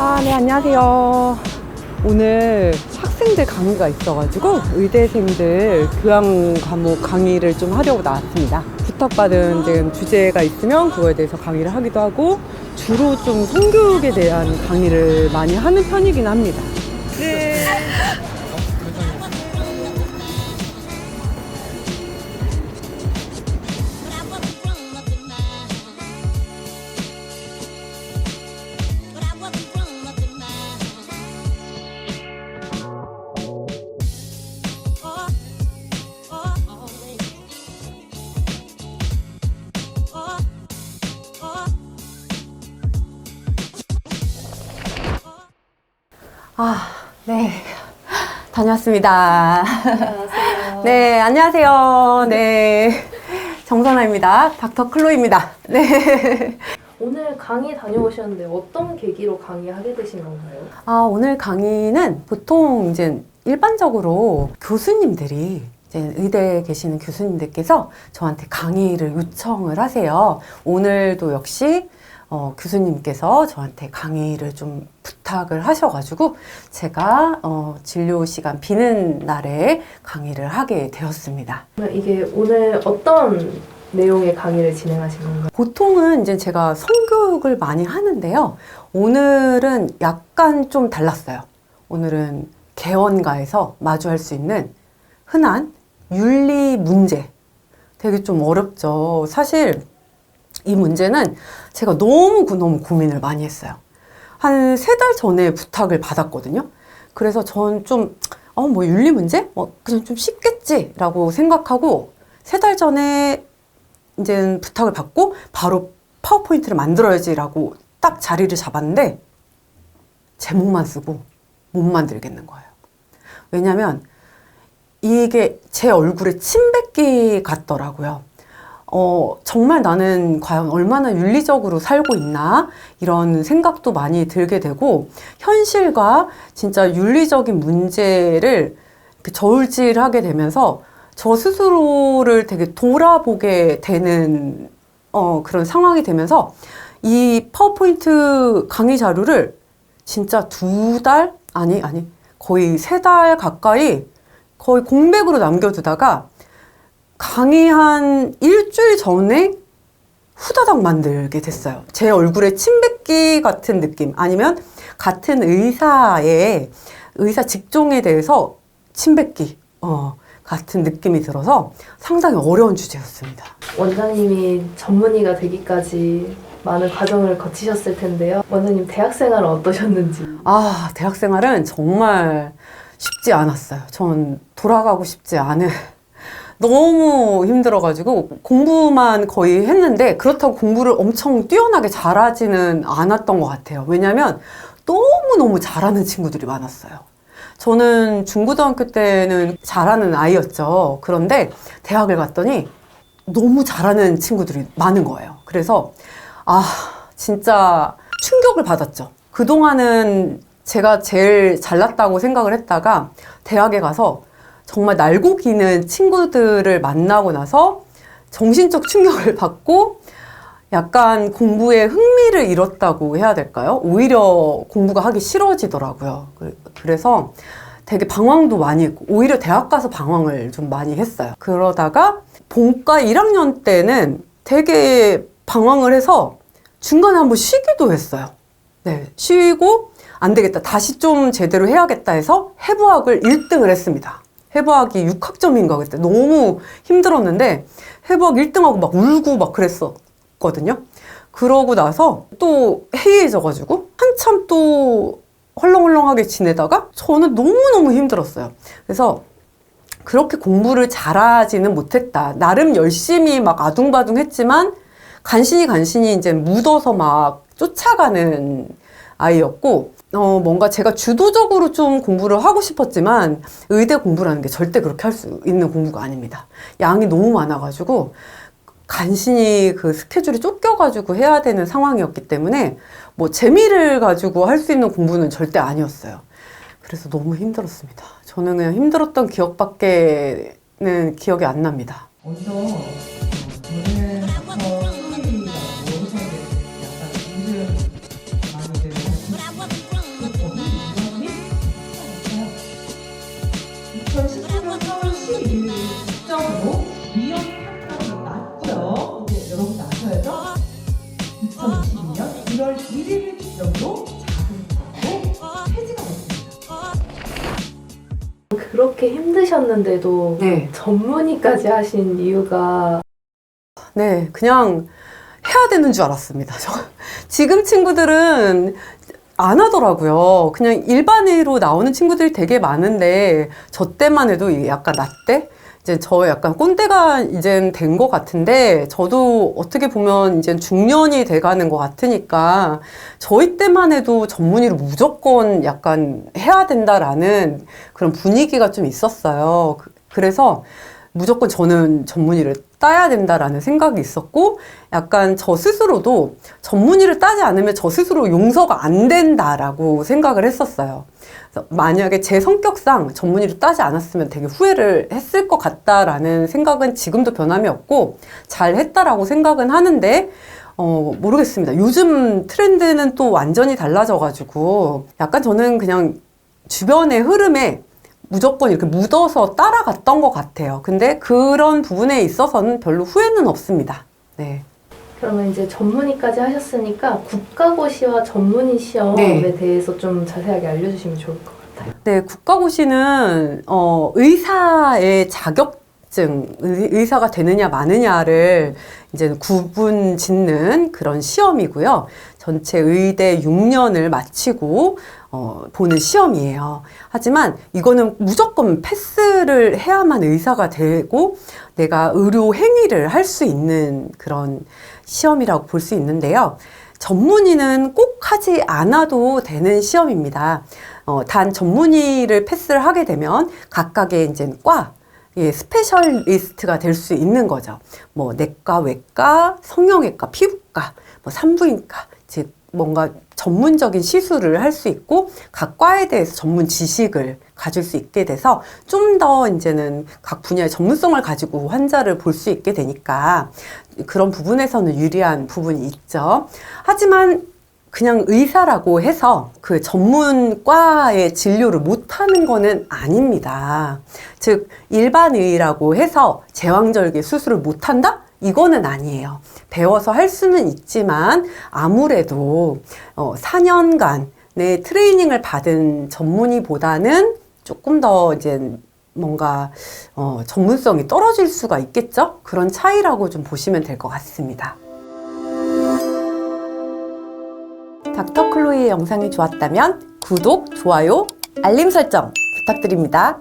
네, 안녕하세요. 오늘 학생들 강의가 있어가지고 의대생들 교양 과목 강의를 좀 하려고 나왔습니다. 부탁받은 지금 주제가 있으면 그거에 대해서 강의를 하기도 하고 주로 좀 성교육에 대한 강의를 많이 하는 편이긴 합니다. 네. 네. 다녀왔습니다. 안녕하세요. 네, 안녕하세요. 네. 정선아입니다. 닥터 클로이입니다. 네. 오늘 강의 다녀오셨는데 어떤 계기로 강의하게 되신 건가요? 오늘 강의는 보통 이제 일반적으로 교수님들이 이제 의대에 계시는 교수님들께서 저한테 강의를 요청을 하세요. 오늘도 역시 교수님께서 저한테 강의를 좀 부탁을 하셔가지고 제가 진료 시간 비는 날에 강의를 하게 되었습니다. 이게 오늘 어떤 내용의 강의를 진행하신 건가요? 보통은 이제 제가 성교육을 많이 하는데요. 오늘은 약간 좀 달랐어요. 오늘은 개원가에서 마주할 수 있는 흔한 윤리 문제. 되게 좀 어렵죠. 사실 이 문제는 제가 너무 고민을 많이 했어요. 한 3달 전에 부탁을 받았거든요. 그래서 전 좀, 뭐 윤리 문제? 그냥 좀 쉽겠지라고 생각하고 3달 전에 이제 부탁을 받고 바로 파워포인트를 만들어야지라고 딱 자리를 잡았는데 제목만 쓰고 못 만들겠는 거예요. 왜냐면 이게 제 얼굴에 침 뱉기 같더라고요. 정말 나는 과연 얼마나 윤리적으로 살고 있나 이런 생각도 많이 들게 되고 현실과 진짜 윤리적인 문제를 저울질하게 되면서 저 스스로를 되게 돌아보게 되는 그런 상황이 되면서 이 파워포인트 강의 자료를 진짜 2달? 아니 거의 3달 가까이 거의 공백으로 남겨두다가 강의 한 일주일 전에 후다닥 만들게 됐어요. 제 얼굴에 침 뱉기 같은 느낌 아니면 같은 의사 직종에 대해서 침 뱉기 같은 느낌이 들어서 상당히 어려운 주제였습니다. 원장님이 전문의가 되기까지 많은 과정을 거치셨을 텐데요. 원장님 대학 생활은 어떠셨는지? 대학 생활은 정말 쉽지 않았어요. 전 돌아가고 싶지 않은 너무 힘들어가지고 공부만 거의 했는데 그렇다고 공부를 엄청 뛰어나게 잘하지는 않았던 것 같아요. 왜냐면 너무너무 잘하는 친구들이 많았어요. 저는 중고등학교 때는 잘하는 아이였죠. 그런데 대학을 갔더니 너무 잘하는 친구들이 많은 거예요. 그래서 진짜 충격을 받았죠. 그동안은 제가 제일 잘났다고 생각을 했다가 대학에 가서 정말 날고 기는 친구들을 만나고 나서 정신적 충격을 받고 약간 공부에 흥미를 잃었다고 해야 될까요? 오히려 공부가 하기 싫어지더라고요. 그래서 되게 방황도 많이 했고 오히려 대학 가서 방황을 좀 많이 했어요. 그러다가 본과 1학년 때는 되게 방황을 해서 중간에 한번 쉬기도 했어요. 네, 쉬고 안 되겠다. 다시 좀 제대로 해야겠다 해서 해부학을 1등을 했습니다. 해부학이 6학점인가 그때 너무 힘들었는데 해부학 1등하고 막 울고 막 그랬었거든요. 그러고 나서 또 해이해져가지고 한참 또 헐렁헐렁하게 지내다가 저는 너무너무 힘들었어요. 그래서 그렇게 공부를 잘하지는 못했다. 나름 열심히 막 아둥바둥 했지만 간신히 이제 묻어서 막 쫓아가는 아이였고 뭔가 제가 주도적으로 좀 공부를 하고 싶었지만 의대 공부라는 게 절대 그렇게 할 수 있는 공부가 아닙니다. 양이 너무 많아가지고 간신히 그 스케줄이 쫓겨가지고 해야 되는 상황이었기 때문에 뭐 재미를 가지고 할 수 있는 공부는 절대 아니었어요. 그래서 너무 힘들었습니다. 저는 그냥 힘들었던 기억밖에는 기억이 안 납니다. 먼저 선생님이랑 원장님 약간 인증 많이 되는 장점도 장점도 폐지가 됐습니다. 그렇게 힘드셨는데도 네. 전문의까지 하신 이유가 네, 그냥 해야 되는 줄 알았습니다. 지금 친구들은 안 하더라고요. 그냥 일반의로 나오는 친구들이 되게 많은데, 저 때만 해도 이게 약간 나 때? 이제 저 약간 꼰대가 이젠 된 것 같은데, 저도 어떻게 보면 이제 중년이 돼가는 것 같으니까, 저희 때만 해도 전문의로 무조건 약간 해야 된다라는 그런 분위기가 좀 있었어요. 그래서 무조건 저는 전문의를 따야 된다라는 생각이 있었고, 약간 저 스스로도 전문의를 따지 않으면 저 스스로 용서가 안 된다라고 생각을 했었어요. 그래서 만약에 제 성격상 전문의를 따지 않았으면 되게 후회를 했을 것 같다라는 생각은 지금도 변함이 없고, 잘 했다라고 생각은 하는데, 모르겠습니다. 요즘 트렌드는 또 완전히 달라져가지고, 약간 저는 그냥 주변의 흐름에 무조건 이렇게 묻어서 따라갔던 것 같아요. 근데 그런 부분에 있어서는 별로 후회는 없습니다. 네. 그러면 이제 전문의까지 하셨으니까 국가고시와 전문의 시험에 네. 대해서 좀 자세하게 알려주시면 좋을 것 같아요. 네, 국가고시는 의사의 자격증, 의사가 되느냐 마느냐를 이제 구분 짓는 그런 시험이고요. 전체 의대 6년을 마치고 보는 시험이에요. 하지만 이거는 무조건 패스를 해야만 의사가 되고 내가 의료 행위를 할 수 있는 그런 시험이라고 볼 수 있는데요. 전문의는 꼭 하지 않아도 되는 시험입니다. 단 전문의를 패스를 하게 되면 각각의 이제 과, 스페셜리스트가 될 수 있는 거죠. 뭐 내과, 외과, 성형외과, 피부과, 뭐 산부인과, 즉 뭔가 전문적인 시술을 할 수 있고 각 과에 대해서 전문 지식을 가질 수 있게 돼서 좀 더 이제는 각 분야의 전문성을 가지고 환자를 볼 수 있게 되니까 그런 부분에서는 유리한 부분이 있죠. 하지만 그냥 의사라고 해서 그 전문과의 진료를 못하는 거는 아닙니다. 즉 일반의라고 해서 제왕절개 수술을 못한다? 이거는 아니에요. 배워서 할 수는 있지만 아무래도 4년간의 트레이닝을 받은 전문의보다는 조금 더 이제 뭔가 전문성이 떨어질 수가 있겠죠? 그런 차이라고 좀 보시면 될 것 같습니다. 닥터 클로이의 영상이 좋았다면 구독, 좋아요, 알림 설정 부탁드립니다.